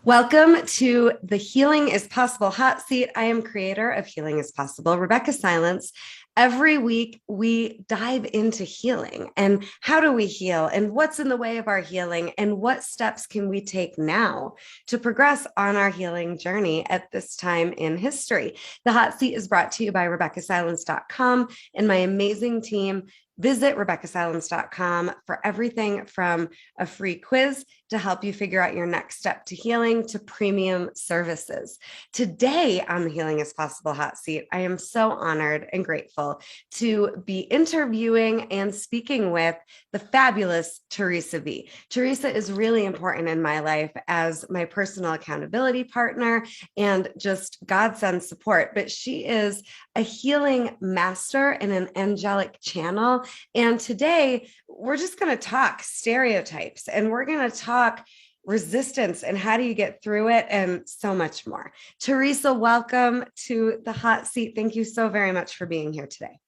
Welcome to the Healing is Possible hot seat. I am creator of Healing is Possible, Rebeccah Silence. Every week, we dive into healing and how do we heal and what's in the way of our healing and what steps can we take now to progress on our healing journey at this time in history. The hot seat is brought to you by RebeccahSilence.com and my amazing team. Visit RebeccahSilence.com for everything from a free quiz to help you figure out your next step to healing to premium services. Today on the Healing is Possible hot seat, I am so honored and grateful to be interviewing and speaking with the fabulous Theresa V. Theresa is really important in my life as my personal accountability partner and just godsend support, but she is a healing master and an angelic channel. And today we're just going to talk stereotypes and we're going to talk resistance and how do you get through it and so much more. Theresa, welcome to the hot seat. Thank you so very much for being here today.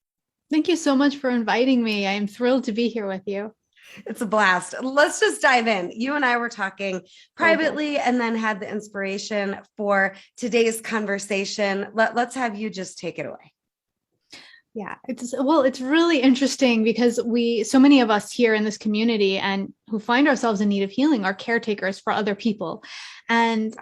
Thank you so much for inviting me. I am thrilled to be here with you. It's a blast. Let's just dive in. You and I were talking privately and then had the inspiration for today's conversation. Let's have you just take it away. Yeah, it's really interesting because so many of us here in this community and who find ourselves in need of healing are caretakers for other people. And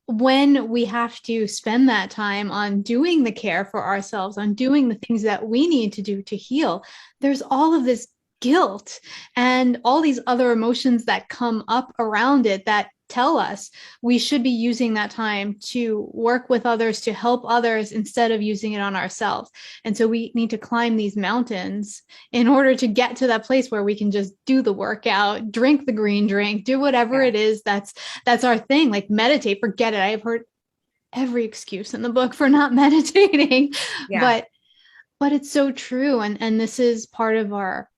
when we have to spend that time on doing the care for ourselves, on doing the things that we need to do to heal, there's all of this guilt and all these other emotions that come up around it that tell us we should be using that time to work with others, to help others instead of using it on ourselves. And so we need to climb these mountains in order to get to that place where we can just do the workout, drink the green drink, do whatever it is that's our thing, like meditate, forget it. I have heard every excuse in the book for not meditating, but it's so true. And this is part of our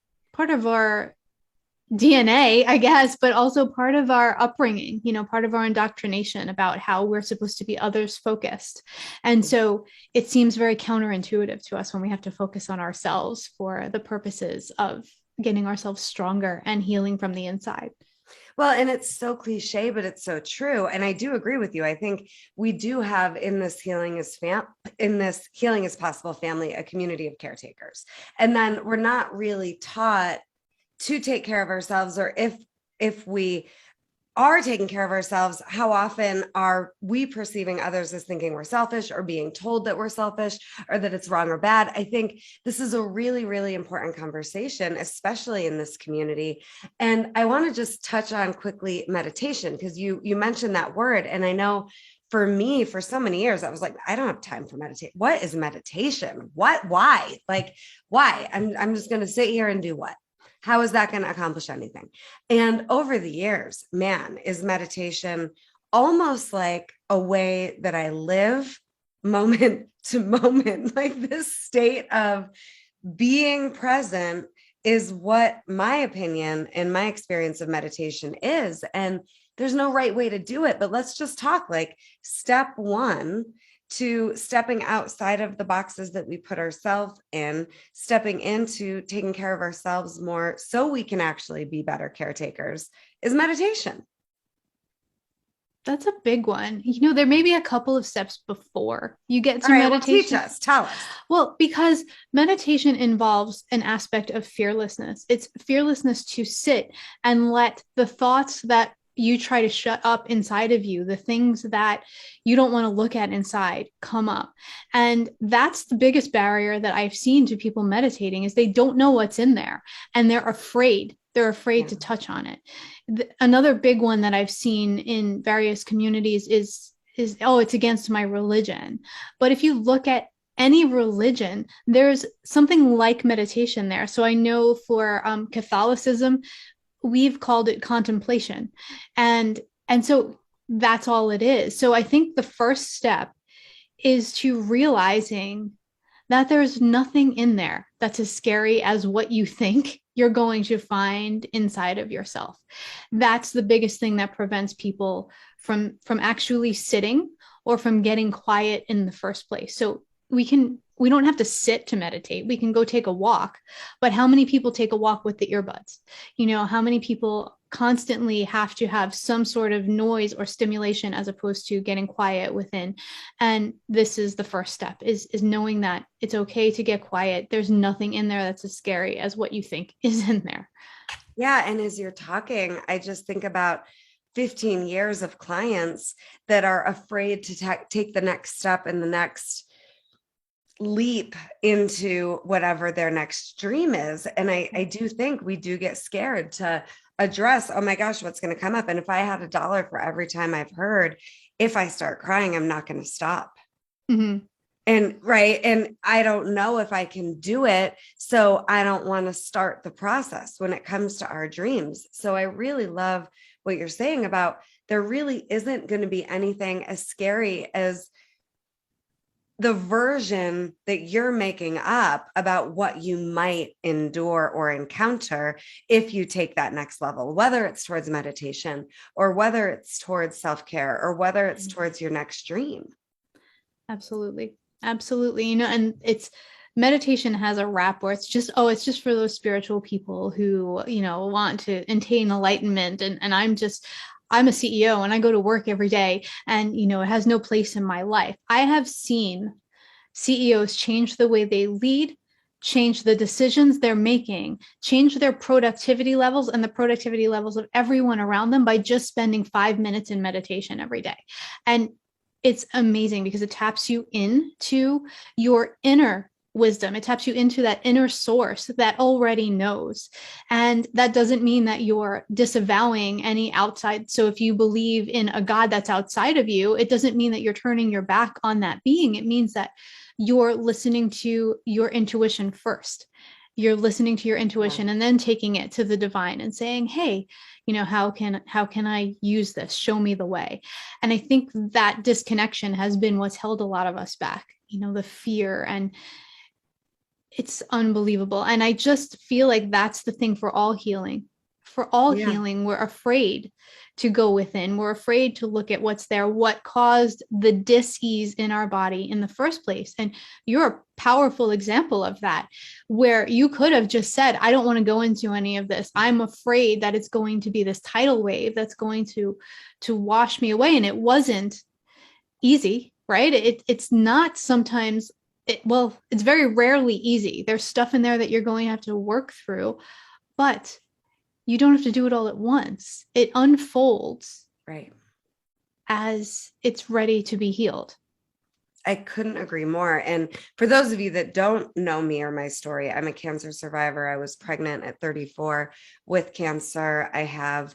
DNA, I guess, but also part of our upbringing, part of our indoctrination about how we're supposed to be others focused. And so it seems very counterintuitive to us when we have to focus on ourselves for the purposes of getting ourselves stronger and healing from the inside. Well, and it's so cliche, but it's so true. And I do agree with you. I think we do have in this Healing is Possible family, a community of caretakers. And then we're not really taught to take care of ourselves, or if we are taking care of ourselves, how often are we perceiving others as thinking we're selfish or being told that we're selfish or that it's wrong or bad? I think this is a really, really important conversation, especially in this community. And I want to just touch on quickly meditation, because you mentioned that word. And I know for me, for so many years, I was like, I don't have time for meditation. What is meditation? Why? Like, why? I'm just going to sit here and do what? How is that going to accomplish anything? And over the years, man, is meditation almost like a way that I live moment to moment. Like this state of being present is what my opinion and my experience of meditation is. And there's no right way to do it, but let's just talk like step one to stepping outside of the boxes that we put ourselves in, stepping into taking care of ourselves more so we can actually be better caretakers is meditation. That's a big one. There may be a couple of steps before you get to meditation. Well, teach us, tell us. Well, because meditation involves an aspect of fearlessness. It's fearlessness to sit and let the thoughts that you try to shut up inside of you, the things that you don't want to look at inside, come up. And that's the biggest barrier that I've seen to people meditating is they don't know what's in there and they're afraid. They're afraid to touch on it. Another big one that I've seen in various communities is, it's against my religion. But if you look at any religion, there's something like meditation there. So I know for Catholicism, we've called it contemplation. And so that's all it is. So I think the first step is to realizing that there's nothing in there that's as scary as what you think you're going to find inside of yourself. That's the biggest thing that prevents people from actually sitting or from getting quiet in the first place. So we can we don't have to sit to meditate. We can go take a walk. But how many people take a walk with the earbuds? How many people constantly have to have some sort of noise or stimulation as opposed to getting quiet within? And this is the first step, is knowing that it's okay to get quiet. There's nothing in there that's as scary as what you think is in there. Yeah. And as you're talking, I just think about 15 years of clients that are afraid to take the next step and the next leap into whatever their next dream is. And I do think we do get scared to address, oh my gosh, what's going to come up? And if I had $1 for every time I've heard, if I start crying, I'm not going to stop. Mm-hmm. And right. And I don't know if I can do it. So I don't want to start the process when it comes to our dreams. So I really love what you're saying about there really isn't going to be anything as scary as the version that you're making up about what you might endure or encounter if you take that next level, whether it's towards meditation or whether it's towards self-care or whether it's towards your next dream. Absolutely. Absolutely. And meditation has a rap where it's just for those spiritual people who, want to attain enlightenment. And I'm a CEO and I go to work every day, and, it has no place in my life. I have seen CEOs change the way they lead, change the decisions they're making, change their productivity levels and the productivity levels of everyone around them by just spending 5 minutes in meditation every day. And it's amazing because it taps you into your inner wisdom. It taps you into that inner source that already knows. And that doesn't mean that you're disavowing any outside. So if you believe in a God that's outside of you, it doesn't mean that you're turning your back on that being. It means that you're listening to your intuition first. You're listening to your intuition and then taking it to the divine and saying, hey, how can I use this? Show me the way. And I think that disconnection has been what's held a lot of us back, the fear, and it's unbelievable. And I just feel like that's the thing for all healing. For all healing, we're afraid to go within. We're afraid to look at what's there, what caused the dis-ease in our body in the first place. And you're a powerful example of that, where you could have just said, I don't want to go into any of this. I'm afraid that it's going to be this tidal wave that's going to wash me away. And it wasn't easy, right? It's not sometimes, it's very rarely easy. There's stuff in there that you're going to have to work through, but you don't have to do it all at once. It unfolds right as it's ready to be healed. I couldn't agree more. And for those of you that don't know me or my story, I'm a cancer survivor. I was pregnant at 34 with cancer. I have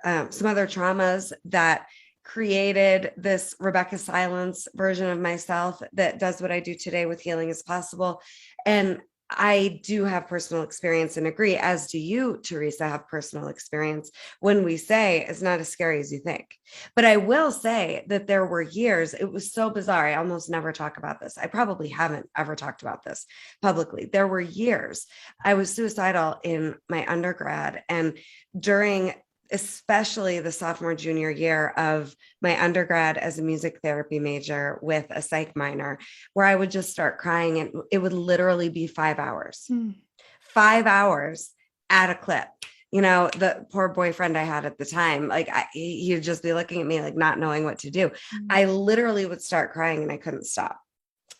some other traumas that created this Rebeccah Silence version of myself that does what I do today with Healing is Possible. And I do have personal experience and agree, as do you, Theresa, have personal experience when we say it's not as scary as you think. But I will say that there were years, it was so bizarre. I almost never talk about this. I probably haven't ever talked about this publicly. There were years I was suicidal in my undergrad, and during especially the sophomore, junior year of my undergrad as a music therapy major with a psych minor, where I would just start crying, and it would literally be 5 hours, 5 hours at a clip. The poor boyfriend I had at the time, he'd just be looking at me like not knowing what to do. I literally would start crying and I couldn't stop.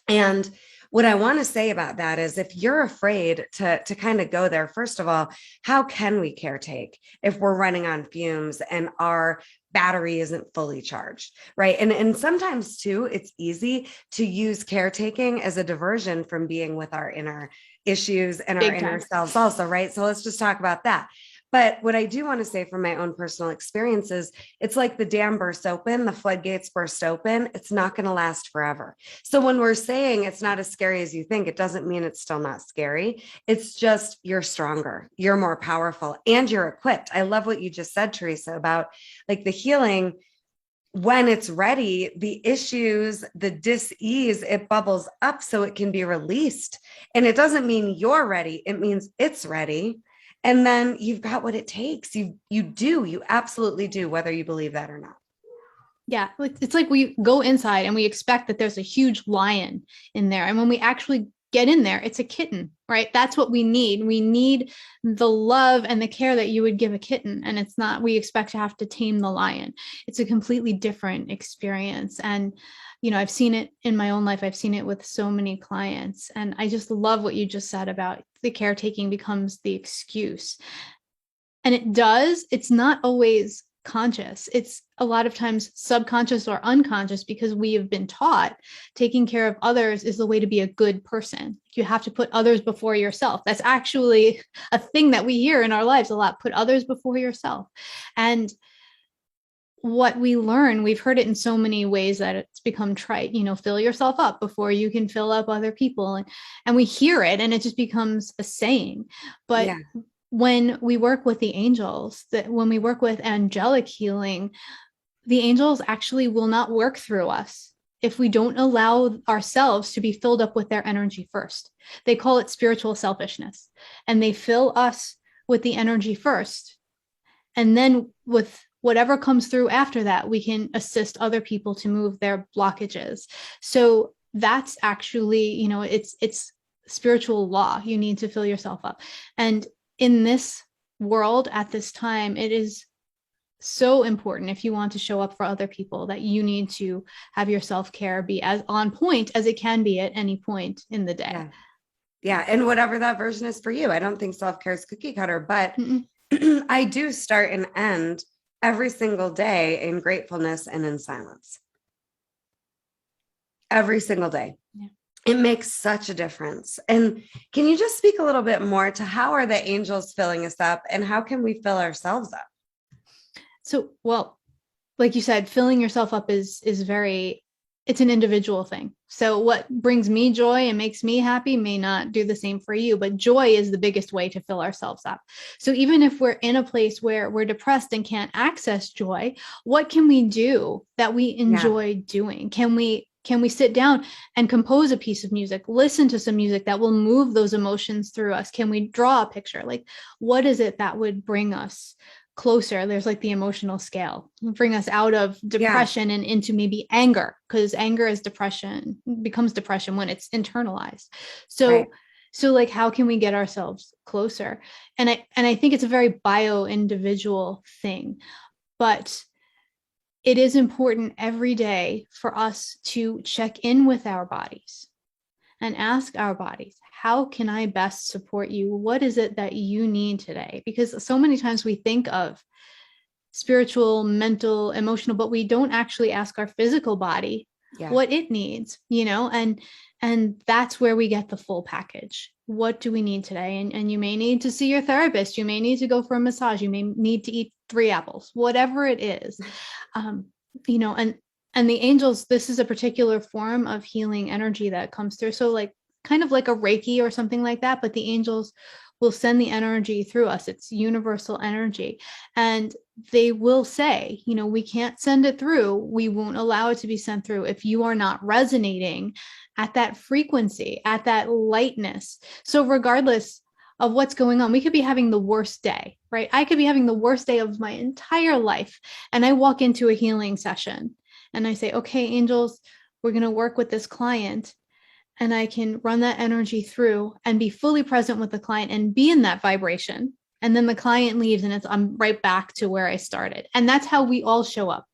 And what I want to say about that is, if you're afraid to kind of go there, first of all, how can we caretake if we're running on fumes and our battery isn't fully charged, right? And sometimes too, it's easy to use caretaking as a diversion from being with our inner issues and our inner selves also, right? So let's just talk about that. But what I do want to say from my own personal experiences, it's like the dam bursts open, the floodgates burst open. It's not going to last forever. So when we're saying it's not as scary as you think, it doesn't mean it's still not scary. It's just you're stronger, you're more powerful, and you're equipped. I love what you just said, Theresa, about like the healing. When it's ready, the issues, the dis-ease, it bubbles up so it can be released. And it doesn't mean you're ready. It means it's ready. And then you've got what it takes. You absolutely do, whether you believe that or not. Yeah. It's like we go inside and we expect that there's a huge lion in there. And when we actually get in there. It's a kitten, right? That's what we need. We need the love and the care that you would give a kitten. And it's not, we expect to have to tame the lion. It's a completely different experience. And, I've seen it in my own life. I've seen it with so many clients. And I just love what you just said about the caretaking becomes the excuse. And it's not always conscious. It's a lot of times subconscious or unconscious, because we have been taught taking care of others is the way to be a good person. You have to put others before yourself. That's actually a thing that we hear in our lives a lot. Put others before yourself. And what we learn, we've heard it in so many ways that it's become trite, fill yourself up before you can fill up other people. And we hear it and it just becomes a saying. But Yeah. when we work with the angels, that when we work with angelic healing, the angels actually will not work through us if we don't allow ourselves to be filled up with their energy first. They call it spiritual selfishness, and they fill us with the energy first. And then with whatever comes through after that, we can assist other people to move their blockages. So that's actually, it's spiritual law. You need to fill yourself up. And in this world at this time, it is so important, if you want to show up for other people, that you need to have your self-care be as on point as it can be at any point in the day. Yeah. Yeah. And whatever that version is for you. I don't think self-care is cookie cutter, but I do start and end every single day in gratefulness and in silence. Every single day. Yeah. It makes such a difference. And can you just speak a little bit more to how are the angels filling us up and how can we fill ourselves up? So, well, like you said, filling yourself up is it's an individual thing. So what brings me joy and makes me happy may not do the same for you, but joy is the biggest way to fill ourselves up. So even if we're in a place where we're depressed and can't access joy, what can we do that we enjoy doing? Can we sit down and compose a piece of music, listen to some music that will move those emotions through us? Can we draw a picture? Like, what is it that would bring us closer? There's like the emotional scale, bring us out of depression and into maybe anger, because anger is becomes depression when it's internalized. So like, how can we get ourselves closer? And I think it's a very bio individual thing, but it is important every day for us to check in with our bodies and ask our bodies, how can I best support you? What is it that you need today? Because so many times we think of spiritual, mental, emotional, but we don't actually ask our physical body what it needs, and that's where we get the full package. What do we need today? And you may need to see your therapist. You may need to go for a massage. You may need to eat 3 apples, whatever it is. And the angels, this is a particular form of healing energy that comes through. So like, kind of like a Reiki or something like that, but the angels will send the energy through us. It's universal energy. And they will say, we can't send it through. We won't allow it to be sent through if you are not resonating at that frequency, at that lightness. So regardless of what's going on, we could be having the worst day, right? I could be having the worst day of my entire life. And I walk into a healing session and I say, okay, angels, we're going to work with this client. And I can run that energy through and be fully present with the client and be in that vibration. And then the client leaves and I'm right back to where I started. And that's how we all show up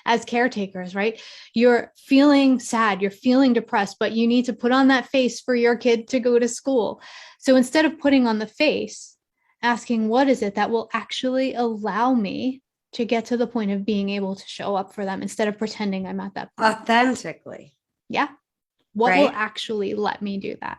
as caretakers, right? You're feeling sad, you're feeling depressed, but you need to put on that face for your kid to go to school. So instead of putting on the face, asking, what is it that will actually allow me to get to the point of being able to show up for them instead of pretending I'm at that point? Authentically. Yeah. What will actually let me do that?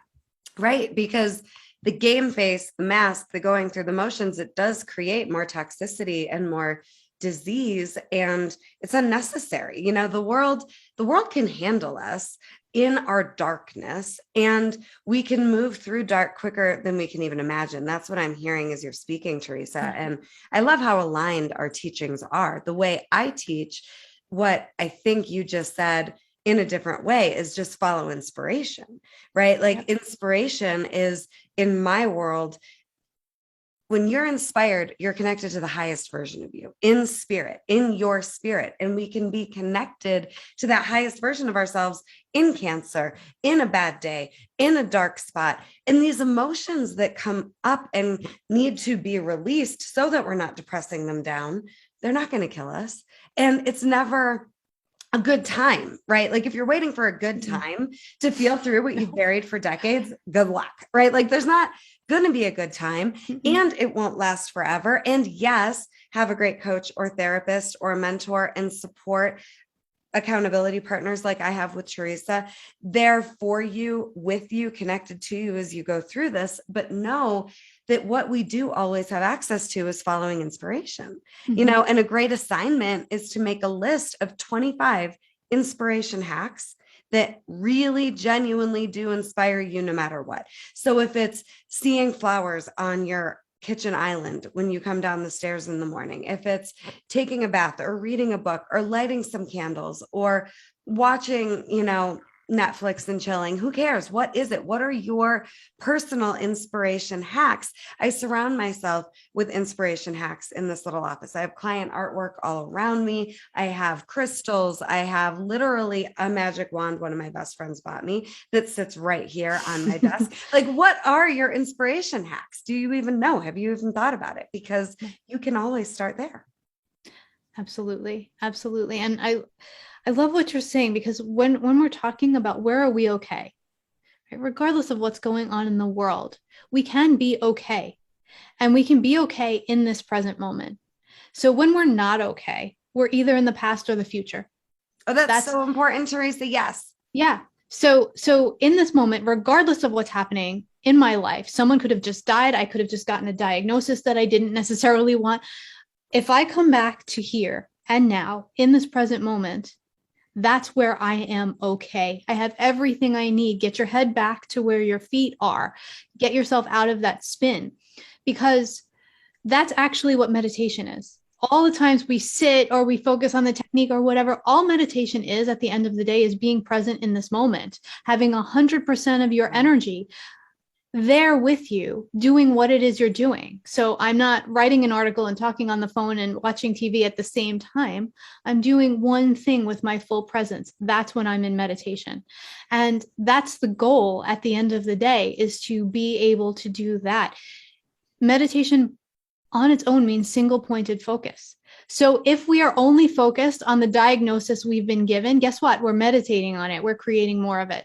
Right. Because the game face, the mask, the going through the motions, it does create more toxicity and more disease, and it's unnecessary. The world can handle us in our darkness, and we can move through dark quicker than we can even imagine. That's what I'm hearing as you're speaking, Theresa. Mm-hmm. And I love how aligned our teachings are. The way I teach, what I think you just said in a different way, is just follow inspiration, right? Like inspiration is, in my world, when you're inspired, you're connected to the highest version of you in spirit, in your spirit. And we can be connected to that highest version of ourselves in Cancer, in a bad day, in a dark spot. And these emotions that come up and need to be released so that we're not depressing them down, they're not going to kill us. And it's never a good time, right? Like if you're waiting for a good time to feel through what you've buried for decades, good luck, right? Like there's not going to be a good time and it won't last forever. And yes, have a great coach or therapist or a mentor and support accountability partners like I have with Theresa, there for you, with you, connected to you as you go through this. But know that what we do always have access to is following inspiration, and a great assignment is to make a list of 25 inspiration hacks that really genuinely do inspire you no matter what. So if it's seeing flowers on your kitchen island when you come down the stairs in the morning, if it's taking a bath or reading a book or lighting some candles or watching, Netflix and chilling, who cares? What is it? What are your personal inspiration hacks? I surround myself with inspiration hacks in this little office. I have client artwork all around me. I have crystals. I have literally a magic wand one of my best friends bought me that sits right here on my desk. Like, what are your inspiration hacks? Do you even know? Have you even thought about it? Because you can always start there. Absolutely. Absolutely. And I love what you're saying, because when we're talking about where are we okay, right? Regardless of what's going on in the world, we can be okay, and we can be okay in this present moment. So when we're not okay, we're either in the past or the future. Oh, that's so important, Theresa. Yes. Yeah. So in this moment, regardless of what's happening in my life, someone could have just died. I could have just gotten a diagnosis that I didn't necessarily want. If I come back to here and now in this present moment, that's where I am okay. I have everything I need. Get your head back to where your feet are. Get yourself out of that spin, because that's actually what meditation is. All the times we sit or we focus on the technique or whatever, all meditation is at the end of the day is being present in this moment, having 100% of your energy there with you, doing what it is you're doing. So I'm not writing an article and talking on the phone and watching TV at the same time. I'm doing one thing with my full presence. That's when I'm in meditation. And that's the goal at the end of the day, is to be able to do that. Meditation on its own means single pointed focus. So if we are only focused on the diagnosis we've been given, guess what? We're meditating on it. We're creating more of it.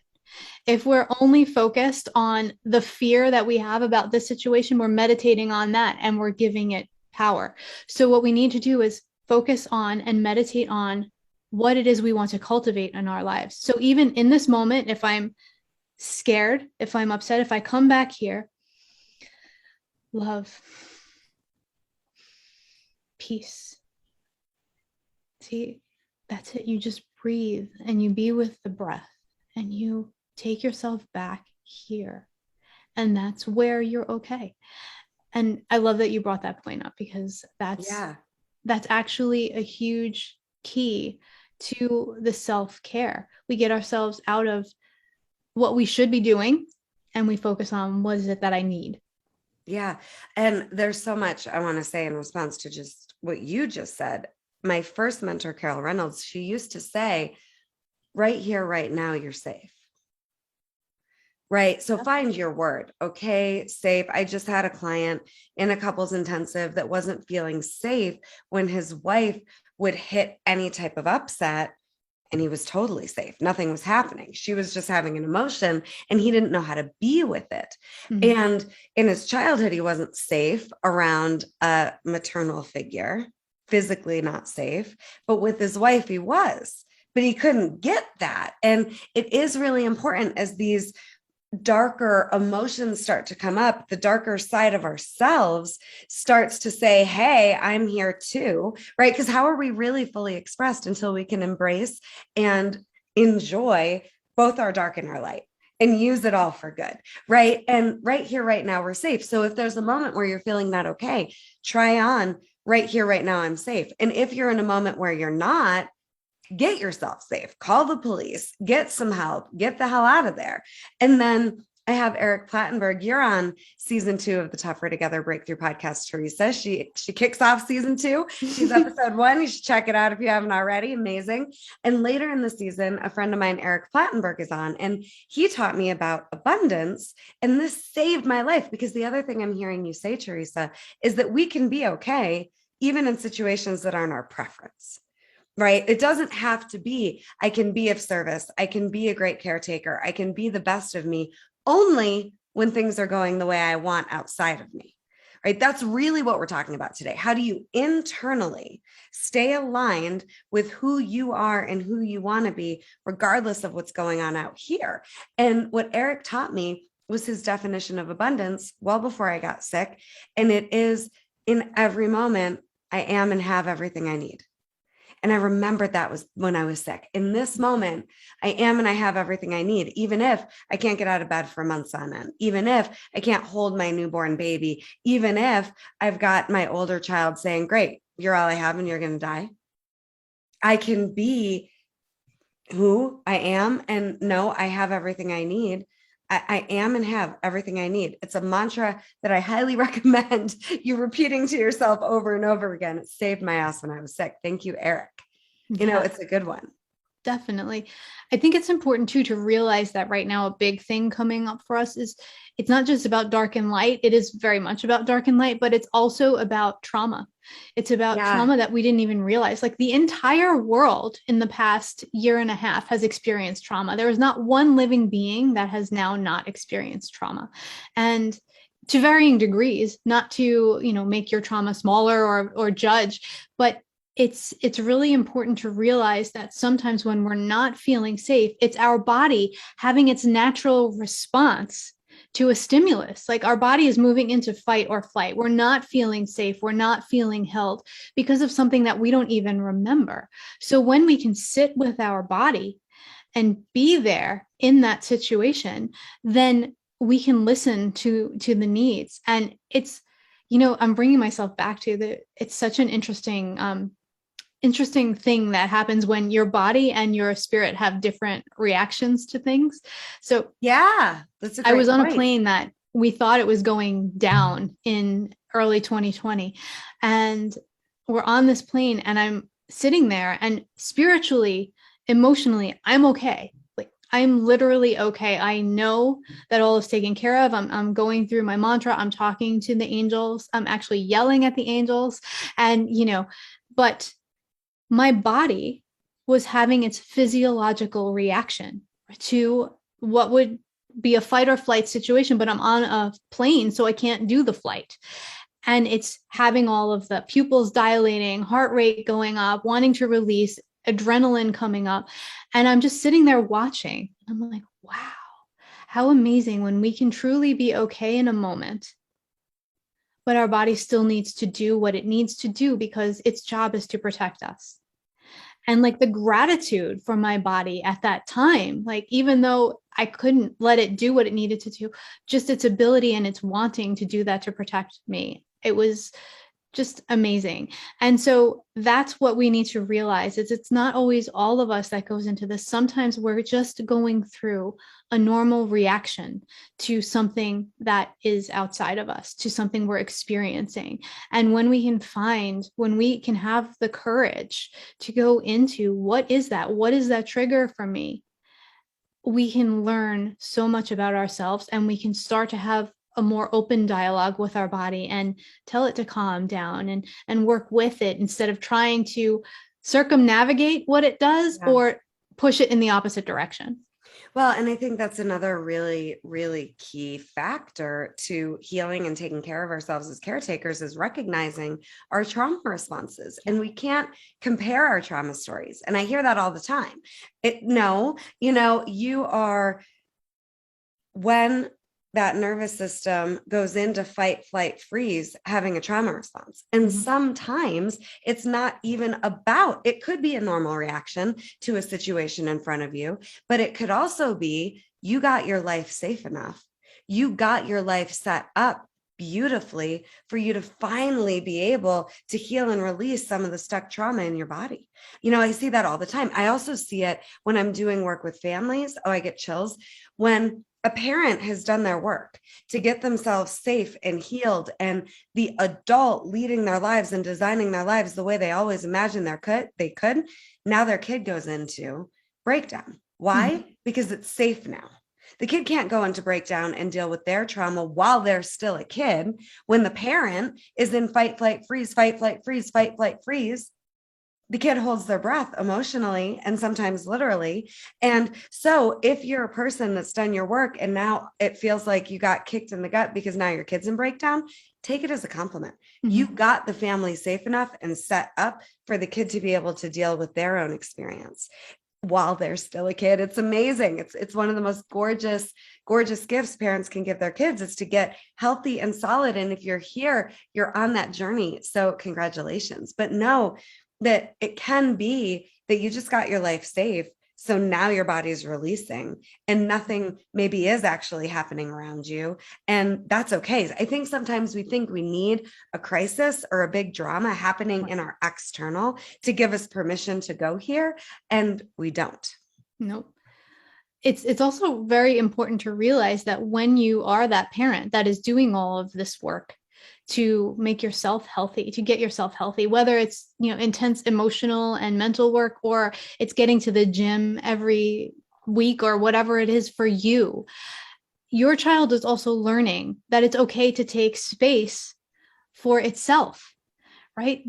If we're only focused on the fear that we have about this situation, we're meditating on that and we're giving it power. So what we need to do is focus on and meditate on what it is we want to cultivate in our lives. So even in this moment, if I'm scared, if I'm upset, if I come back here, love, peace. See, that's it. You just breathe and you be with the breath and you take yourself back here. And that's where you're okay. And I love that you brought that point up, because that's actually a huge key to the self-care. We get ourselves out of what we should be doing and we focus on what is it that I need. Yeah. And there's so much I want to say in response to just what you just said. My first mentor, Carol Reynolds, she used to say, right here, right now, you're safe. Right. So find your word. Okay. Safe. I just had a client in a couples intensive that wasn't feeling safe when his wife would hit any type of upset, and he was totally safe. Nothing was happening. She was just having an emotion and he didn't know how to be with it. Mm-hmm. And in his childhood, he wasn't safe around a maternal figure, physically not safe, but with his wife, he was, but he couldn't get that. And it is really important, as these darker emotions start to come up, the darker side of ourselves starts to say, hey, I'm here too, right? Because how are we really fully expressed until we can embrace and enjoy both our dark and our light and use it all for good, right? And right here, right now, we're safe. So if there's a moment where you're feeling not okay, try on right here, right now, I'm safe. And if you're in a moment where you're not, get yourself safe, call the police, get some help, get the hell out of there. And then I have Eric Plattenberg. You're on season 2 of the Tougher Together Breakthrough podcast, Theresa. She kicks off season 2. She's episode 1. You should check it out if you haven't already. Amazing. And later in the season, a friend of mine, Eric Plattenberg, is on, and he taught me about abundance. And this saved my life, because the other thing I'm hearing you say, Theresa, is that we can be okay even in situations that aren't our preference. Right? It doesn't have to be, I can be of service. I can be a great caretaker. I can be the best of me only when things are going the way I want outside of me. Right? That's really what we're talking about today. How do you internally stay aligned with who you are and who you want to be, regardless of what's going on out here? And what Eric taught me was his definition of abundance well before I got sick. And it is, in every moment, I am and have everything I need. And I remembered that was when I was sick. In this moment, I am and I have everything I need, even if I can't get out of bed for months on end, even if I can't hold my newborn baby, even if I've got my older child saying, great, you're all I have and you're going to die. I can be who I am and know I have everything I need. I am and have everything I need. It's a mantra that I highly recommend you repeating to yourself over and over again. It saved my ass when I was sick. Thank you, Eric. You know, it's a good one. Definitely. I think it's important too to realize that right now a big thing coming up for us is it's not just about dark and light. It is very much about dark and light, but it's also about trauma. It's about trauma that we didn't even realize. Like the entire world in the past year and a half has experienced trauma. There is not one living being that has now not experienced trauma. And to varying degrees, not to, make your trauma smaller or judge, but it's really important to realize that sometimes when we're not feeling safe, it's our body having its natural response to a stimulus. Like our body is moving into fight or flight. We're not feeling safe. We're not feeling held because of something that we don't even remember. So when we can sit with our body and be there in that situation, then we can listen to the needs. And it's, I'm bringing myself back to it's such an interesting thing that happens when your body and your spirit have different reactions to things. So yeah, that's a great I was on point. a plane that we thought it was going down in early 2020. And we're on this plane and I'm sitting there and spiritually, emotionally, I'm okay. Like I'm literally okay. I know that all is taken care of. I'm going through my mantra. I'm talking to the angels. I'm actually yelling at the angels. And, but my body was having its physiological reaction to what would be a fight or flight situation, but I'm on a plane, so I can't do the flight. And it's having all of the pupils dilating, heart rate going up, wanting to release, adrenaline coming up. And I'm just sitting there watching. I'm like, wow, how amazing when we can truly be okay in a moment, but our body still needs to do what it needs to do because its job is to protect us. And like the gratitude for my body at that time, like even though I couldn't let it do what it needed to do, just its ability and its wanting to do that to protect me, it was just amazing. And so that's what we need to realize is it's not always all of us that goes into this. Sometimes we're just going through a normal reaction to something that is outside of us, to something we're experiencing. And when we can have the courage to go into what is that trigger for me, we can learn so much about ourselves and we can start to have a more open dialogue with our body and tell it to calm down and work with it instead of trying to circumnavigate what it does or push it in the opposite direction. Well, and I think that's another really, really key factor to healing and taking care of ourselves as caretakers is recognizing our trauma responses. And we can't compare our trauma stories. And I hear that all the time. When that nervous system goes into fight, flight, freeze, having a trauma response. And sometimes it's not even it could be a normal reaction to a situation in front of you, but it could also be you got your life safe enough. You got your life set up beautifully for you to finally be able to heal and release some of the stuck trauma in your body. I see that all the time. I also see it when I'm doing work with families. Oh, I get chills when a parent has done their work to get themselves safe and healed, and the adult leading their lives and designing their lives the way they always imagined they could. Now their kid goes into breakdown. Why? Mm-hmm. Because it's safe now. The kid can't go into breakdown and deal with their trauma while they're still a kid. When the parent is in fight, flight, freeze, fight, flight, freeze, fight, flight, freeze, the kid holds their breath emotionally and sometimes literally. And so if you're a person that's done your work and now it feels like you got kicked in the gut because now your kid's in breakdown, take it as a compliment. Mm-hmm. You got the family safe enough and set up for the kid to be able to deal with their own experience while they're still a kid. It's amazing. It's one of the most gorgeous gifts parents can give their kids, is to get healthy and solid. And if you're here, you're on that journey. So congratulations. But know that it can be that you just got your life safe. So now your body's releasing and nothing maybe is actually happening around you. And that's okay. I think sometimes we think we need a crisis or a big drama happening in our external to give us permission to go here. And we don't. Nope. It's also very important to realize that when you are that parent that is doing all of this work to make yourself healthy, to get yourself healthy, whether it's, intense emotional and mental work, or it's getting to the gym every week or whatever it is for you, your child is also learning that it's okay to take space for itself, right?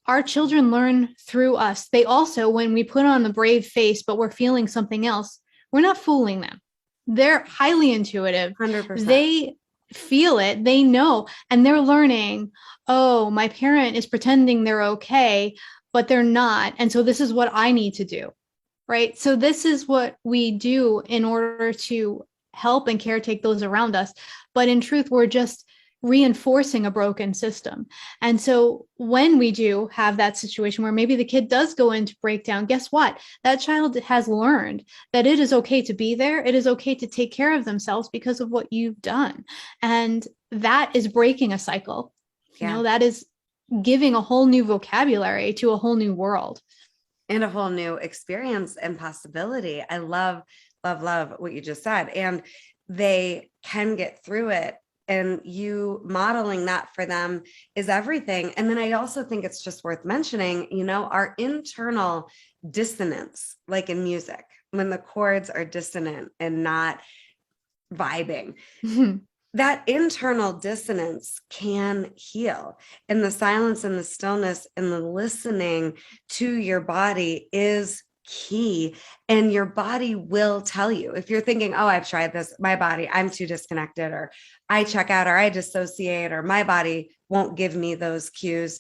Our children learn through us. They also, when we put on the brave face, but we're feeling something else, we're not fooling them. They're highly intuitive. 100%. They feel it, they know, and they're learning, oh, my parent is pretending they're okay, but they're not. And so this is what I need to do, right? So this is what we do in order to help and caretake those around us. But in truth, we're just reinforcing a broken system. And so when we do have that situation where maybe the kid does go into breakdown, guess what? That child has learned that it is okay to be there. It is okay to take care of themselves because of what you've done. And that is breaking a cycle. Yeah. That is giving a whole new vocabulary to a whole new world. And a whole new experience and possibility. I love what you just said. And they can get through it. And you modeling that for them is everything. And then I also think it's just worth mentioning, our internal dissonance, like in music, when the chords are dissonant and not vibing, that internal dissonance can heal. And the silence and the stillness and the listening to your body is key. And your body will tell you. If you're thinking, oh, I've tried this, my body, I'm too disconnected, or I check out, or I dissociate, or my body won't give me those cues,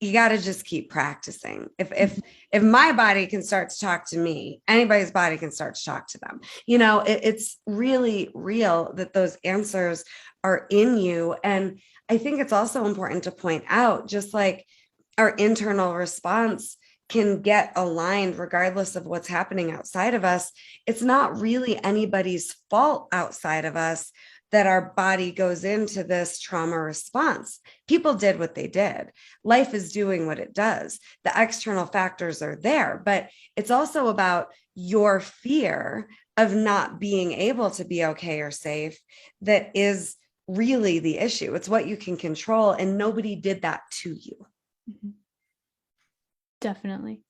you got to just keep practicing. If my body can start to talk to me, anybody's body can start to talk to them. It's really real that those answers are in you. And I think it's also important to point out, just like our internal response can get aligned regardless of what's happening outside of us, it's not really anybody's fault outside of us that our body goes into this trauma response. People did what they did. Life is doing what it does. The external factors are there, but it's also about your fear of not being able to be okay or safe that is really the issue. It's what you can control, and nobody did that to you. Mm-hmm. Definitely.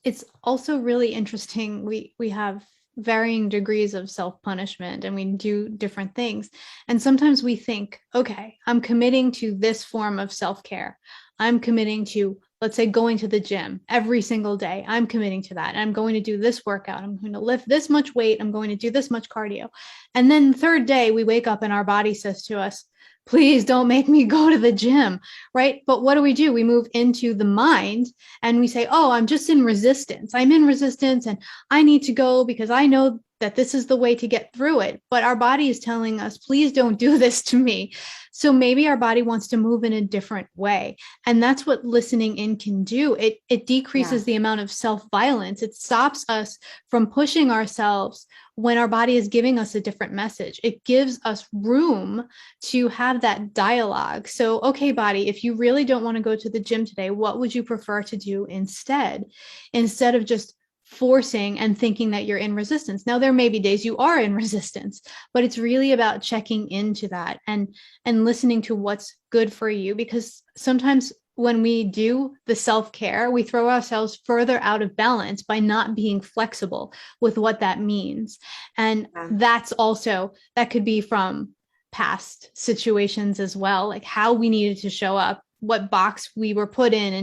It's also really interesting. We have varying degrees of self-punishment and we do different things. And sometimes we think, okay, I'm committing to this form of self-care. I'm committing to, let's say, going to the gym every single day. I'm committing to that. I'm going to do this workout. I'm going to lift this much weight. I'm going to do this much cardio. And then the third day we wake up and our body says to us, please don't make me go to the gym, right? But what do? We move into the mind and we say, oh, I'm just in resistance. I'm in resistance and I need to go because I know that this is the way to get through it. But our body is telling us, please don't do this to me. So maybe our body wants to move in a different way. And that's what listening in can do. It decreases the amount of self-violence. It stops us from pushing ourselves when our body is giving us a different message. It gives us room to have that dialogue. So, okay, body, if you really don't want to go to the gym today, what would you prefer to do instead? Instead of just forcing and thinking that you're in resistance. Now, there may be days you are in resistance, but it's really about checking into that and listening to what's good for you, because sometimes when we do the self-care, we throw ourselves further out of balance by not being flexible with what that means. And that's also, that could be from past situations as well, like how we needed to show up, what box we were put in,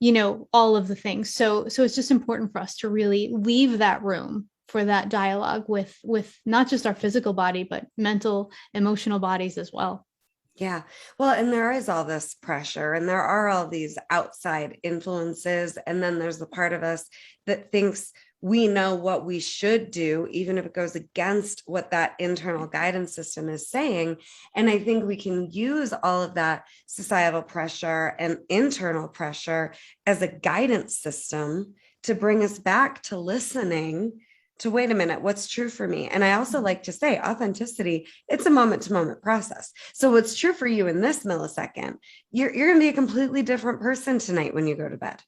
and all of the things. So it's just important for us to really leave that room for that dialogue with not just our physical body, but mental, emotional bodies as well. Yeah. Well, and there is all this pressure and there are all these outside influences. And then there's the part of us that thinks we know what we should do, even if it goes against what that internal guidance system is saying. And I think we can use all of that societal pressure and internal pressure as a guidance system to bring us back to listening to, wait a minute, what's true for me? And I also like to say authenticity, it's a moment to moment process. So what's true for you in this millisecond, you're going to be a completely different person tonight when you go to bed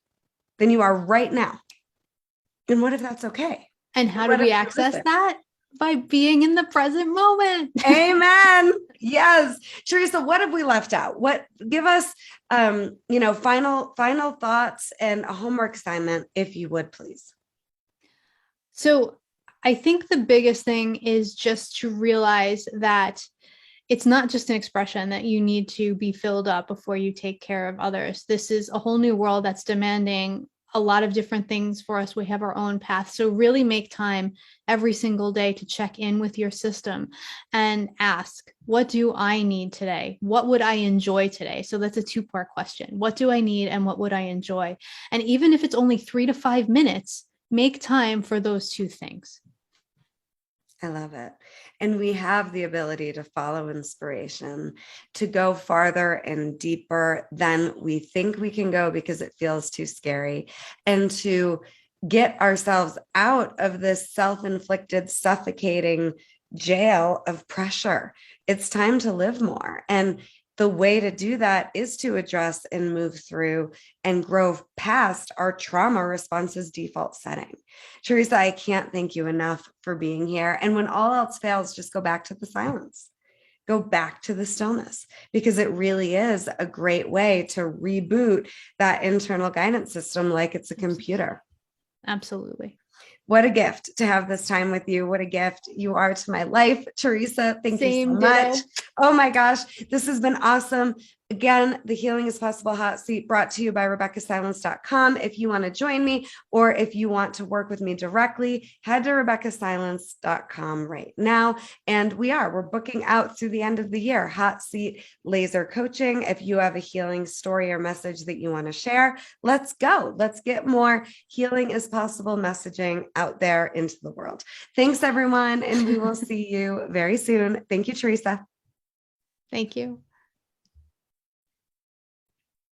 than you are right now. And what if that's okay? And how do we access that? By being in the present moment. Amen. Yes. Theresa, what have we left out? Give us, final thoughts and a homework assignment, if you would, please. So I think the biggest thing is just to realize that it's not just an expression that you need to be filled up before you take care of others. This is a whole new world that's demanding a lot of different things for us. We have our own path. So really make time every single day to check in with your system and ask, what do I need today? What would I enjoy today? So that's a two-part question. What do I need and what would I enjoy? And even if it's only 3 to 5 minutes, make time for those two things. I love it. And we have the ability to follow inspiration, to go farther and deeper than we think we can go because it feels too scary, and to get ourselves out of this self-inflicted, suffocating jail of pressure. It's time to live more. And the way to do that is to address and move through and grow past our trauma response's default setting. Theresa, I can't thank you enough for being here. And when all else fails, just go back to the silence. Go back to the stillness, because it really is a great way to reboot that internal guidance system like it's a computer. Absolutely. What a gift to have this time with you. What a gift you are to my life, Theresa. Thank you so much. Oh my gosh, this has been awesome. Again, the Healing is Possible Hot Seat brought to you by RebeccahSilence.com. If you want to join me or if you want to work with me directly, head to RebeccahSilence.com right now. And we're booking out through the end of the year, hot seat laser coaching. If you have a healing story or message that you want to share, let's go. Let's get more Healing is Possible messaging out there into the world. Thanks, everyone. And we will see you very soon. Thank you, Theresa. Thank you.